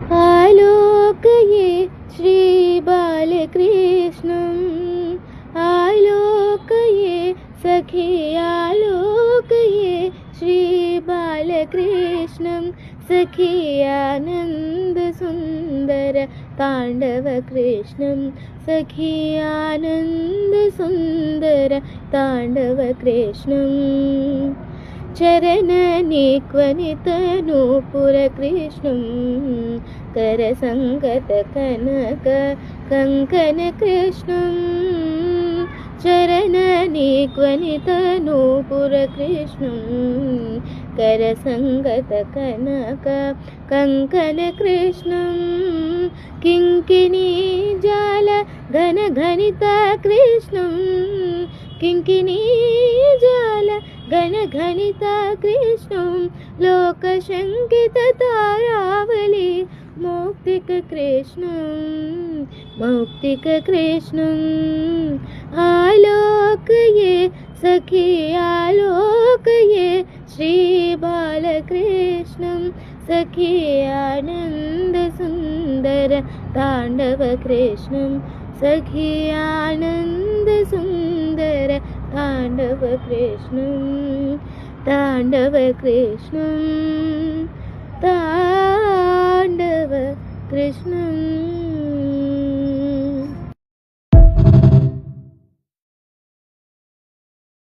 आलोकये श्रीबालकृष्णम् आलोकये सखे आलोकये श्रीबालकृष्णं सखी आनन्दसुन्दर ताण्डवकृष्णं सखी आनन्दसुन्दर ताण्डवकृष्णं चरणनिक्वनितनूपुरकृष्णं करसङ्गतकनक कङ्कणकृष्णं चरणनिक्वनितनूपुरकृष्णं करसङ्गतकनक कङ्कणकृष्णं किङ्किणीजाल घनघनितकृष्णं किङ्किणीजाल घनघनितकृष्णं लोकशङ्किततारावली मौक्तिककृष्णं आलोकये सखी आलोकये श्रीबालकृष्णं सखी आनन्दसुन्दर ताण्डवकृष्णं सखी आनन्दसुन्दर ताण्डवकृष्णं